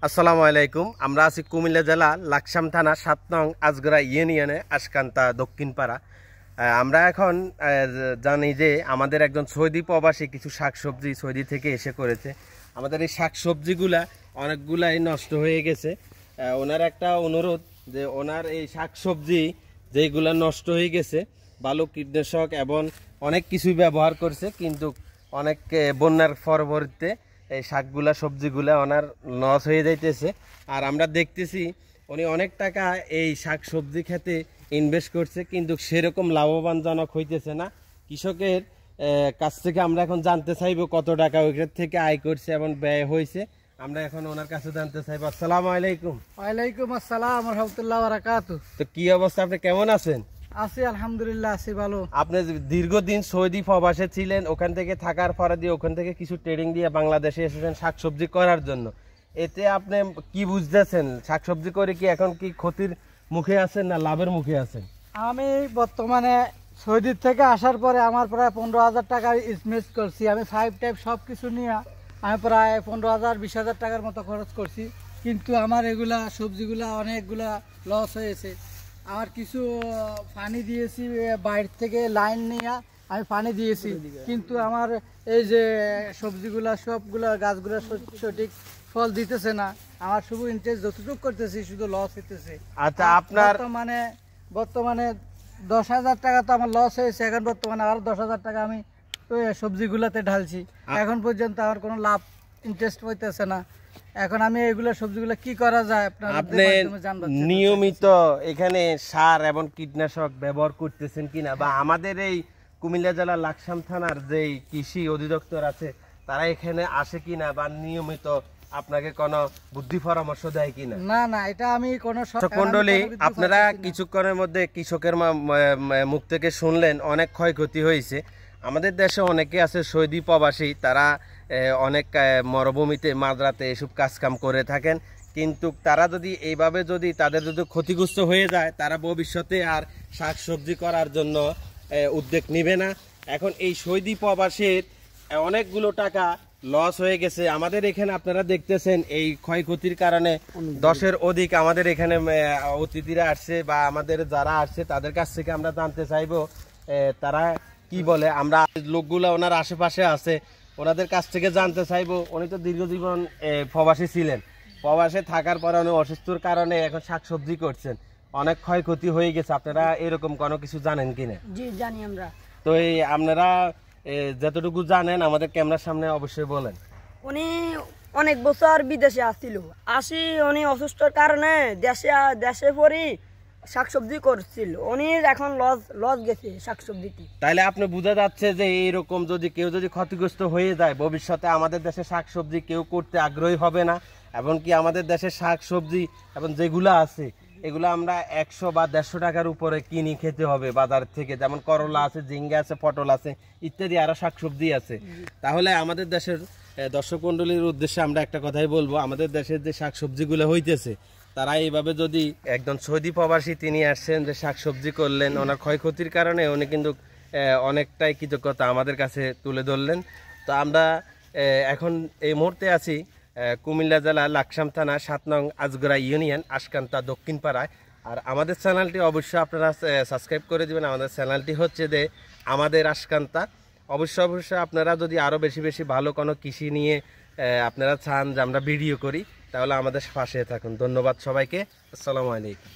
আসসালামু আলাইকুম। আমরা আছি কুমিল্লা জেলা লাকসাম থানা ৭ নং আজগরা ইউনিয়নে আশকান্তা দক্ষিণপাড়া। আমরা এখন জানি যে আমাদের একজন সৌদি প্রবাসী কিছু শাকসবজি সৌদি থেকে এসে করেছে। আমাদের এই শাকসবজিগুলা অনেকগুলাই নষ্ট হয়ে গেছে। ওনার একটা অনুরোধ যে ওনার এই শাকসবজি যেগুলা নষ্ট হয়ে গেছে ভালো কীটনাশক এবং অনেক কিছুই ব্যবহার করছে, কিন্তু অনেক বন্যার পরবর্তীতে এই শাকগুলা সবজিগুলা ওনার লস হয়ে যাইতেছে। আর আমরা দেখতেছি উনি অনেক টাকা এই শাক সবজি খেতে ইনভেস্ট করছে, কিন্তু সেরকম লাভবানজনক হইতেছে না। কৃষকের কাছ থেকে আমরা এখন জানতে চাইবো কত টাকা ওইখান থেকে আয় করছে এবং ব্যয় হয়েছে। আমরা এখন ওনার কাছে জানতে চাইবো। আসসালামু আলাইকুম। ওয়ালাইকুম আসসালাম ওয়া রাহমাতুল্লাহি ওয়া বারাকাতুহু। তো কি অবস্থা, আপনি কেমন আছেন? আছি আলহামদুলিল্লাহ, আছি ভালো। আপনি দীর্ঘদিন সৌদি প্রবাসে ছিলেন, ওখান থেকে থাকার পরে দিয়ে ওখান থেকে কিছু ট্রেডিং দিয়ে বাংলাদেশে এসেছেন শাকসবজি করার জন্য। এতে আপনি কি বুঝতেছেন, শাকসবজি করে কি এখন কি ক্ষতির মুখে আছেন না লাভের মুখে আছেন? আমি বর্তমানে সৌদি থেকে আসার পরে আমার প্রায় 15,000 টাকা ইনভেস্ট করছি। আমি 5 টাইপ সব কিছু নিয়ে আমি প্রায় 15,000 20,000 টাকার মতো খরচ করছি, কিন্তু আমার এগুলা সবজিগুলা অনেকগুলা লস হয়েছে। আমার কিছু পানি দিয়েছি বাইরে থেকে লাইন নিয়ে আমি পানি দিয়েছি, কিন্তু আমার এই যে সবজিগুলা সবগুলা গাছগুলা সঠিক ফল দিতেছে না। আমার শুধু ইন্টারেস্ট যতটুকু করতেছি শুধু লস হইতেছে। আচ্ছা, আপনার বর্তমানে 10,000 টাকা তো আমার লস হয়েছে। এখন বর্তমানে আরো 10,000 টাকা আমি সবজিগুলাতে ঢালছি। এখন পর্যন্ত আমার কোনো লাভ ইন্টারেস্ট হইতেছে না। এখন আমি এগুলো সবজিগুলো কি করা যায় আপনি নিয়মিত এখানে সার এবং কীটনাশক ব্যবহার করতেছেন কিনা, বা আমাদের এই কুমিল্লা জেলা লাকসাম থানার যে কৃষি অধিদপ্তর আছে তারা এখানে আসে কিনা, বা নিয়মিত আপনাকে কোনো বুদ্ধি পরামর্শ দেয় কিনা? না না, এটা আমি কোনো মন্ডলী, আপনারা কিছুক্ষণের মধ্যে কৃষকের মুখ থেকে শুনলেন অনেক ক্ষয়ক্ষতি হয়েছে। আমাদের দেশে অনেকে আছে সৌদি প্রবাসী, তারা অনেক মরুভূমিতে মাঝরাতে এসব কাজকাম করে থাকেন, কিন্তু তারা যদি এইভাবে যদি তাদের যদি ক্ষতিগ্রস্ত হয়ে যায় তারা ভবিষ্যতে আর শাক সবজি করার জন্য উদ্যোগ নিবে না। এখন এই সৌদি প্রবাসীর অনেকগুলো টাকা লস হয়ে গেছে। আমাদের এখানে আপনারা দেখতেছেন এই ক্ষয়ক্ষতির কারণে 10-এর অধিক আমাদের এখানে অতিথিরা আসছে, বা আমাদের যারা আসছে তাদের কাছ থেকে আমরা জানতে চাইবো তারা কি বলে। আমরা লোকগুলো ওনার আশেপাশে আছে, ওনাদের কাছ থেকে জানতে চাইবো। উনি তো দীর্ঘজীবন প্রবাসী ছিলেন, প্রবাসে থাকার পরে উনি অসুস্থর কারণে এখন শাকসবজি করছেন, অনেক ক্ষয়ক্ষতি হয়ে গেছে। আপনারা এরকম কোনো কিছু জানেন কিনা? জি জানি আমরা। তো এই আপনারা যতটুকু জানেন আমাদের ক্যামেরার সামনে অবশ্যই বলেন। উনি অনেক বছর বিদেশে উনি অসুস্থর কারণে দেশে পরে শাকসবজি করছিল। উনি এখন লস গেছে শাকসবজিতে। তাইলে আপনি বোঝা যাচ্ছে যে এইরকম যদি কেউ যদি ক্ষতিগ্রস্ত হয়ে যায় ভবিষ্যতে আমাদের দেশে শাকসবজি কেউ করতে আগ্রহী হবে না। এবং কি আমাদের দেশে শাকসবজি এবং যেগুলো আছে এগুলো আমরা 100 বা 150 টাকার উপরে কিনি খেতে হবে বাজার থেকে। যেমন করলা আছে, ঝিঙ্গা আছে, পটল আছে ইত্যাদি আরো শাকসবজি আছে। তাহলে আমাদের দেশের দর্শক মন্ডলীর উদ্দেশ্যে আমরা একটা কথাই বলবো, আমাদের দেশের যে শাকসবজিগুলো হইতেছে তারা এইভাবে যদি একজন সৌদি প্রবাসী তিনি আসছেন যে শাকসবজি করলেন, ওনার ক্ষয়ক্ষতির কারণে উনি কিন্তু অনেকটাই কৃতজ্ঞতা আমাদের কাছে তুলে ধরলেন। তো আমরা এখন এই মুহূর্তে আছি কুমিল্লা জেলা লাকসাম থানা 7 নং আজগরা ইউনিয়ন আশকান্তা দক্ষিণপাড়ায়। আর আমাদের চ্যানেলটি অবশ্যই আপনারা সাবস্ক্রাইব করে দেবেন। আমাদের চ্যানেলটি হচ্ছে যে আমাদের আশকান্তা। অবশ্যই আপনারা যদি আরও বেশি বেশি ভালো কোনো কৃষি নিয়ে আপনারা চান যে আমরা ভিডিও করি, তাহলে আমাদের পাশে থাকুন। ধন্যবাদ সবাইকে। আসসালামু আলাইকুম।